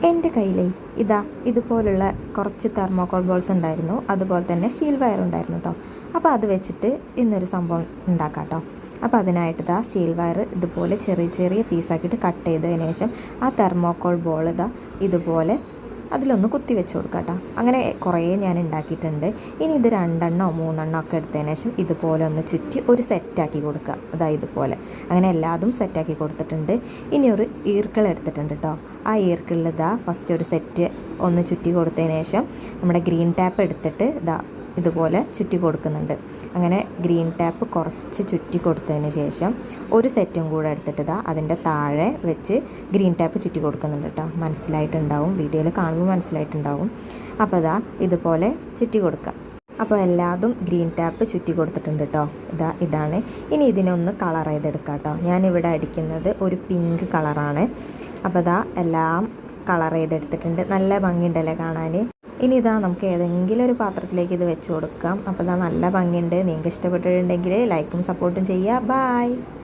എൻ്റെ കയ്യിലേ ഇതാ ഇതുപോലുള്ള കുറച്ച് തെർമോക്കോൾ ബോൾസ് ഉണ്ടായിരുന്നു, അതുപോലെ തന്നെ സ്റ്റീൽ വയർ ഉണ്ടായിരുന്നു കേട്ടോ. അപ്പോൾ അത് വെച്ചിട്ട് ഇന്നൊരു സംഭവം ഉണ്ടാക്കാം കേട്ടോ. അപ്പോൾ അതിനായിട്ട് ഇതാ സ്റ്റീൽ വയർ ഇതുപോലെ ചെറിയ ചെറിയ പീസാക്കിയിട്ട് കട്ട് ചെയ്തതിന് ശേഷം ആ തെർമോക്കോൾ ബോൾ ഇതാ ഇതുപോലെ അതിലൊന്ന് കുത്തി വെച്ച് കൊടുക്കാം കേട്ടോ. അങ്ങനെ കുറേ ഞാൻ ഉണ്ടാക്കിയിട്ടുണ്ട്. ഇനി ഇത് 2 3 ഒക്കെ എടുത്തതിന് ശേഷം ഇതുപോലെ ഒന്ന് ചുറ്റി ഒരു സെറ്റാക്കി കൊടുക്കുക. അതാ ഇതുപോലെ അങ്ങനെ എല്ലാതും സെറ്റാക്കി കൊടുത്തിട്ടുണ്ട്. ഇനി ഒരു ഈർക്കിൾ എടുത്തിട്ടുണ്ട് കേട്ടോ. ആ ഈർക്കിളിൽ ഇതാ ഫസ്റ്റ് ഒരു സെറ്റ് ഒന്ന് ചുറ്റി കൊടുത്തതിന് ശേഷം നമ്മുടെ ഗ്രീൻ ടാപ്പ് എടുത്തിട്ട് ഇതാ ഇതുപോലെ ചുറ്റി കൊടുക്കുന്നുണ്ട്. അങ്ങനെ ഗ്രീൻ ടാപ്പ് കുറച്ച് ചുറ്റി കൊടുത്തതിന് ശേഷം ഒരു സെറ്റും കൂടെ എടുത്തിട്ട് ഇതാ അതിൻ്റെ താഴെ വെച്ച് ഗ്രീൻ ടാപ്പ് ചുറ്റി കൊടുക്കുന്നുണ്ട് കേട്ടോ. മനസ്സിലായിട്ടുണ്ടാവും, വീഡിയോയിൽ കാണുമ്പോൾ മനസ്സിലായിട്ടുണ്ടാവും. അപ്പോൾ ഇതാ ഇതുപോലെ ചുറ്റി കൊടുക്കുക. അപ്പോൾ എല്ലാതും ഗ്രീൻ ടാപ്പ് ചുറ്റി കൊടുത്തിട്ടുണ്ട് കേട്ടോ. ഇതാണ്. ഇനി ഇതിനൊന്ന് കളർ ചെയ്തെടുക്കാം കേട്ടോ. ഞാനിവിടെ അടിക്കുന്നത് ഒരു പിങ്ക് കളറാണ്. അപ്പോൾ ഇതാ എല്ലാം കളർ ചെയ്തെടുത്തിട്ടുണ്ട്. നല്ല ഭംഗിയുണ്ടല്ലേ കാണാൻ. ഇനി ഇതാ നമുക്ക് ഏതെങ്കിലും ഒരു പാത്രത്തിലേക്ക് ഇത് വെച്ച് കൊടുക്കാം. അപ്പോൾ ഇതാ നല്ല ഭംഗിയുണ്ട്. നിങ്ങൾക്ക് ഇഷ്ടപ്പെട്ടിട്ടുണ്ടെങ്കിൽ ലൈക്കും സപ്പോർട്ടും ചെയ്യുക. ബൈ.